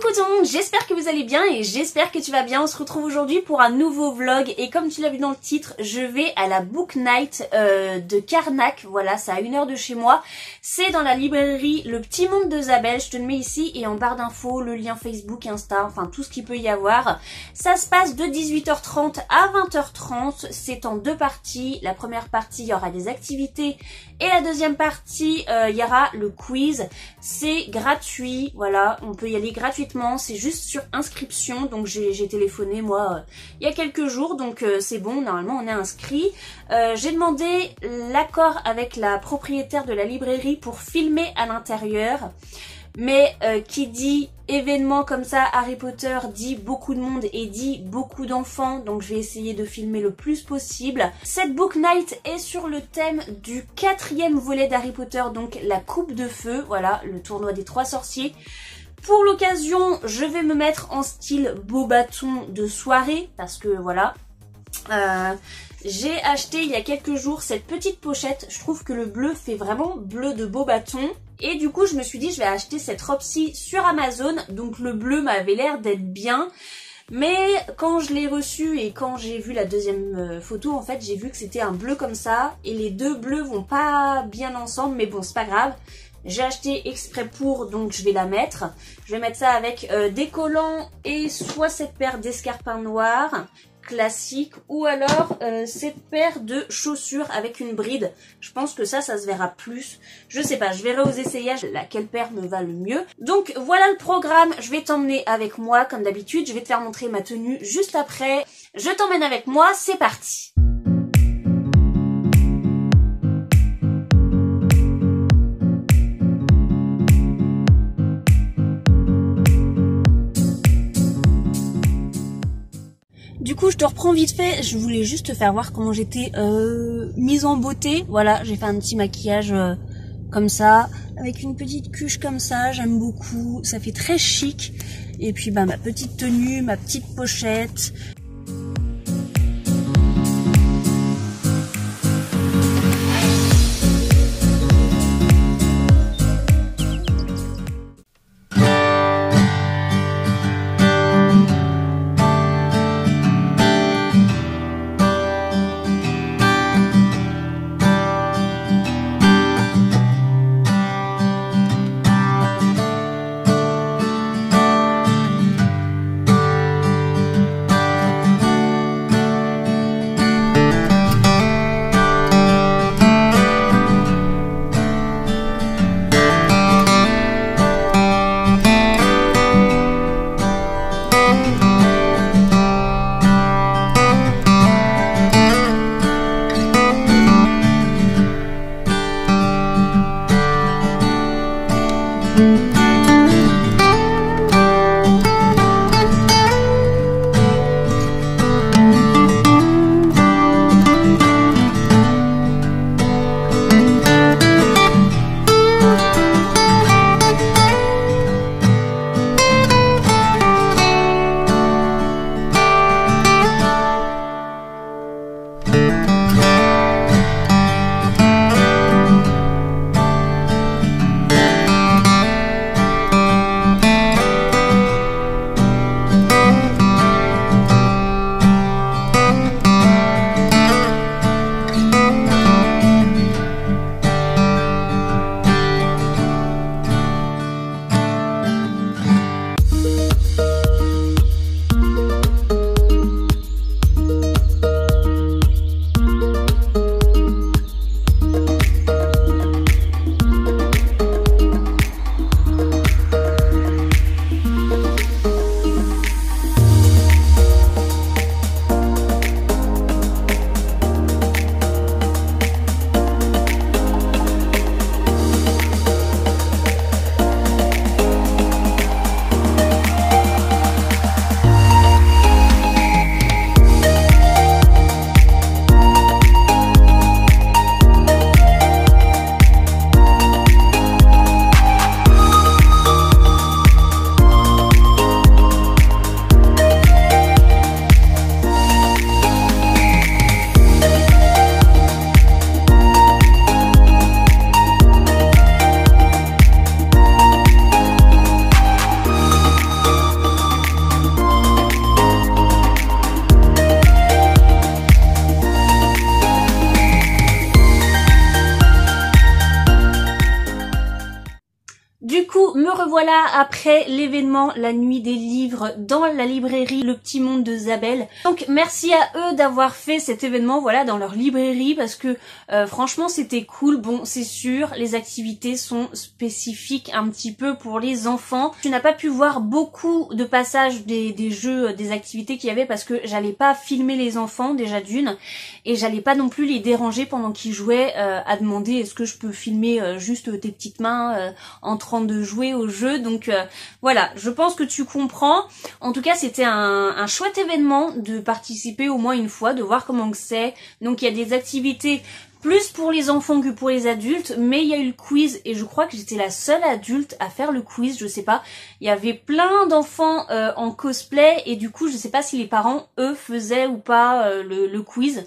Coucou tout le monde, j'espère que vous allez bien et j'espère que tu vas bien. On se retrouve aujourd'hui pour un nouveau vlog et comme tu l'as vu dans le titre, je vais à la Book Night de Carnac. Voilà, c'est à 1 heure de chez moi. C'est dans la librairie Le Petit Monde de Zabel. Je te le mets ici et en barre d'infos, le lien Facebook, Insta, enfin tout ce qu'il peut y avoir. Ça se passe de 18h30 à 20h30. C'est en 2 parties. La première partie, il y aura des activités et la deuxième partie, il y aura le quiz. C'est gratuit, voilà, on peut y aller gratuitement, c'est juste sur inscription, donc j'ai téléphoné moi il y a quelques jours, donc c'est bon, normalement on est inscrit. J'ai demandé l'accord avec la propriétaire de la librairie pour filmer à l'intérieur, mais qui dit événement comme ça, Harry Potter dit beaucoup de monde et dit beaucoup d'enfants, donc je vais essayer de filmer le plus possible. Cette Book Night est sur le thème du 4e volet d'Harry Potter, donc la Coupe de Feu, voilà, le tournoi des 3 sorciers. Pour l'occasion, je vais me mettre en style beau bâton de soirée, parce que voilà. J'ai acheté il y a quelques jours cette petite pochette, je trouve que le bleu fait vraiment bleu de beau bâton. Et du coup je me suis dit je vais acheter cette robe-ci sur Amazon, donc le bleu m'avait l'air d'être bien. Mais quand je l'ai reçu et quand j'ai vu la deuxième photo, en fait j'ai vu que c'était un bleu comme ça. Et les deux bleus vont pas bien ensemble, mais bon c'est pas grave. J'ai acheté exprès pour, donc je vais la mettre. Je vais mettre ça avec des collants et soit cette paire d'escarpins noirs classique ou alors cette paire de chaussures avec une bride. Je pense que ça se verra plus. Je sais pas, je verrai aux essayages laquelle paire me va le mieux. Donc voilà le programme, je vais t'emmener avec moi comme d'habitude. Je vais te faire montrer ma tenue juste après. Je t'emmène avec moi, c'est parti. Du coup je te reprends vite fait, je voulais juste te faire voir comment j'étais mise en beauté. Voilà, j'ai fait un petit maquillage comme ça, avec une petite cuche comme ça, j'aime beaucoup, ça fait très chic. Et puis bah ma petite tenue, ma petite pochette. coup, me revoilà après l'événement La Nuit des Livres dans la librairie Le Petit Monde de Zabel. Donc merci à eux d'avoir fait cet événement, voilà, dans leur librairie, parce que franchement c'était cool. Bon, c'est sûr, les activités sont spécifiques un petit peu pour les enfants. Tu n'as pas pu voir beaucoup de passages des jeux, des activités qu'il y avait, parce que j'allais pas filmer les enfants déjà d'une, et j'allais pas non plus les déranger pendant qu'ils jouaient à demander est-ce que je peux filmer juste tes petites mains en train de jouer au jeu. Donc voilà, je pense que tu comprends. En tout cas, c'était un chouette événement de participer au moins une fois, de voir comment c'est. Donc il y a des activités plus pour les enfants que pour les adultes, mais il y a eu le quiz et je crois que j'étais la seule adulte à faire le quiz, je sais pas. Il y avait plein d'enfants en cosplay et du coup je sais pas si les parents eux faisaient ou pas le quiz.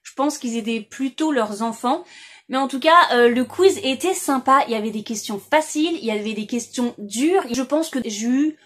Je pense qu'ils aidaient plutôt leurs enfants. Mais en tout cas, le quiz était sympa, il y avait des questions faciles, il y avait des questions dures. Je pense que j'ai eu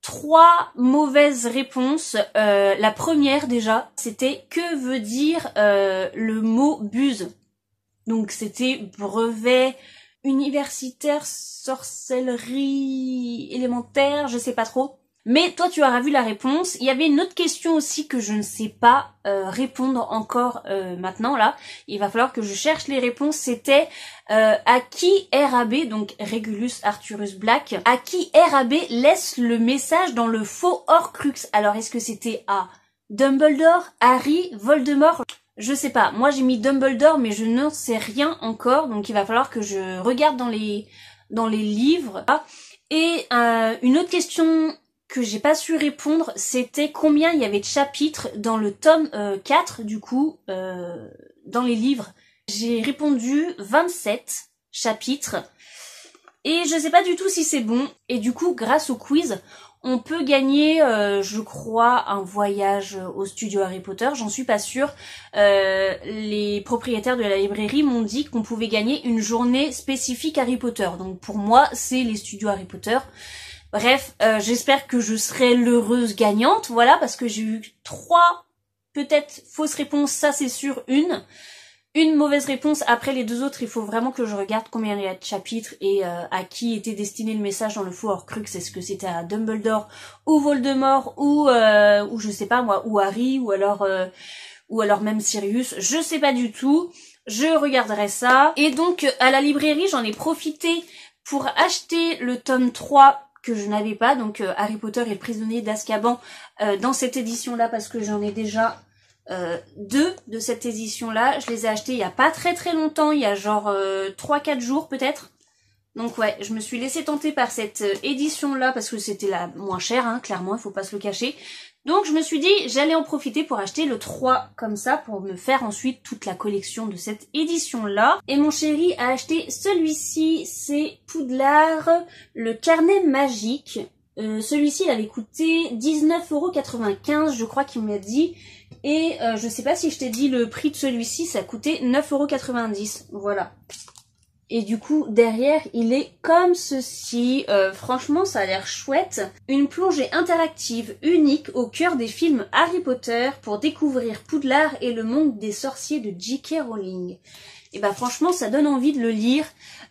3 mauvaises réponses. La première déjà, c'était que veut dire le mot buse. Donc c'était brevet universitaire, sorcellerie élémentaire, je sais pas trop. Mais toi tu auras vu la réponse. Il y avait une autre question aussi que je ne sais pas répondre encore maintenant là. Il va falloir que je cherche les réponses. C'était à qui RAB, donc Regulus Arcturus Black, à qui RAB laisse le message dans le faux Horcrux. Alors est-ce que c'était à Dumbledore, Harry, Voldemort? Je sais pas, moi j'ai mis Dumbledore mais je n'en sais rien encore, donc il va falloir que je regarde dans les livres. Et une autre question que j'ai pas su répondre, c'était combien il y avait de chapitres dans le tome 4 du coup, dans les livres. J'ai répondu 27 chapitres et je sais pas du tout si c'est bon. Et du coup grâce au quiz, on peut gagner, je crois, un voyage au studio Harry Potter, j'en suis pas sûre. Les propriétaires de la librairie m'ont dit qu'on pouvait gagner une journée spécifique Harry Potter. Donc pour moi, c'est les studios Harry Potter. Bref, j'espère que je serai l'heureuse gagnante, voilà, parce que j'ai eu 3 peut-être fausses réponses, ça c'est sûr, une mauvaise réponse. Après les 2 autres, il faut vraiment que je regarde combien il y a de chapitres et à qui était destiné le message dans le faux Horcrux. Est-ce que c'était à Dumbledore ou Voldemort ou je sais pas moi, ou Harry ou alors même Sirius, je sais pas du tout. Je regarderai ça. Et donc à la librairie, j'en ai profité pour acheter le tome 3 que je n'avais pas, donc Harry Potter et le prisonnier d'Azkaban dans cette édition-là, parce que j'en ai déjà 2 de cette édition-là. Je les ai achetés il y a pas très longtemps, il y a genre 3-4 jours peut-être. Donc ouais, je me suis laissée tenter par cette édition-là parce que c'était la moins chère, hein, clairement, il faut pas se le cacher. Donc je me suis dit, j'allais en profiter pour acheter le 3 comme ça, pour me faire ensuite toute la collection de cette édition-là. Et mon chéri a acheté celui-ci, c'est Poudlard, le carnet magique. Celui-ci, il avait coûté 19,95 €, je crois qu'il m'a dit. Et je sais pas si je t'ai dit le prix de celui-ci, ça coûtait 9,90 €, voilà. Et du coup, derrière, il est comme ceci. Franchement, ça a l'air chouette. Une plongée interactive unique au cœur des films Harry Potter pour découvrir Poudlard et le monde des sorciers de J.K. Rowling. Et bah franchement, ça donne envie de le lire.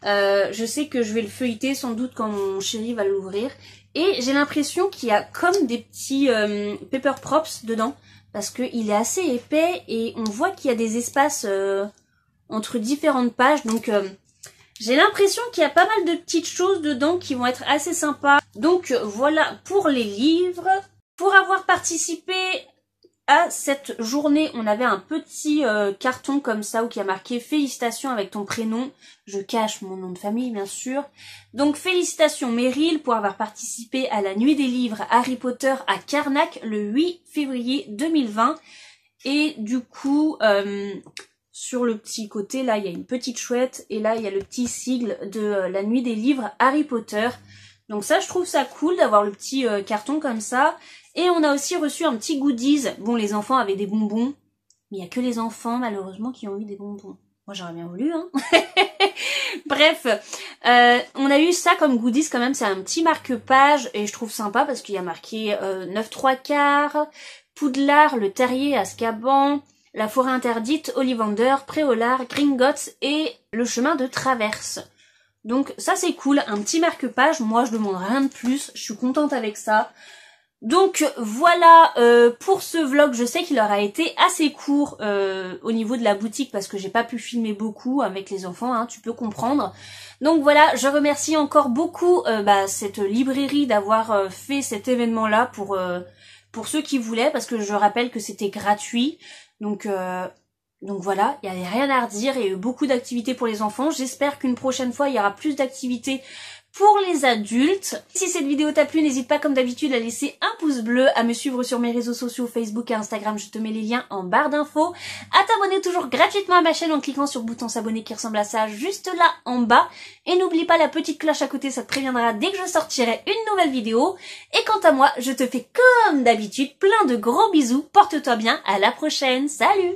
Je sais que je vais le feuilleter sans doute quand mon chéri va l'ouvrir. Et j'ai l'impression qu'il y a comme des petits paper props dedans. Parce qu'il est assez épais et on voit qu'il y a des espaces entre différentes pages. Donc j'ai l'impression qu'il y a pas mal de petites choses dedans qui vont être assez sympas. Donc voilà pour les livres. Pour avoir participé à cette journée, on avait un petit carton comme ça où qui a marqué félicitations avec ton prénom. Je cache mon nom de famille bien sûr. Donc félicitations Meryl pour avoir participé à la nuit des livres Harry Potter à Carnac le 8 février 2020. Et du coup, sur le petit côté là il y a une petite chouette et là il y a le petit sigle de la nuit des livres Harry Potter. Donc ça je trouve ça cool d'avoir le petit carton comme ça. Et on a aussi reçu un petit goodies. Bon, les enfants avaient des bonbons, mais il n'y a que les enfants, malheureusement, qui ont eu des bonbons. Moi, j'aurais bien voulu, hein. Bref, on a eu ça comme goodies quand même. C'est un petit marque-page et je trouve sympa parce qu'il y a marqué 9 3/4, Poudlard, le terrier, Azkaban, la forêt interdite, Ollivander, Préolard, Gringotts et le chemin de traverse. Donc ça c'est cool, un petit marque-page, moi je demande rien de plus, je suis contente avec ça. Donc voilà pour ce vlog, je sais qu'il aura été assez court au niveau de la boutique parce que j'ai pas pu filmer beaucoup avec les enfants, hein, tu peux comprendre. Donc voilà, je remercie encore beaucoup cette librairie d'avoir fait cet événement là pour ceux qui voulaient, parce que je rappelle que c'était gratuit. Donc voilà, il n'y avait rien à redire, il y a eu beaucoup d'activités pour les enfants. J'espère qu'une prochaine fois, il y aura plus d'activités pour les adultes. Si cette vidéo t'a plu, n'hésite pas comme d'habitude à laisser un pouce bleu, à me suivre sur mes réseaux sociaux Facebook et Instagram, je te mets les liens en barre d'infos, à t'abonner toujours gratuitement à ma chaîne en cliquant sur le bouton s'abonner qui ressemble à ça juste là en bas, et n'oublie pas la petite cloche à côté, ça te préviendra dès que je sortirai une nouvelle vidéo. Et quant à moi, je te fais comme d'habitude plein de gros bisous, porte-toi bien, à la prochaine, salut!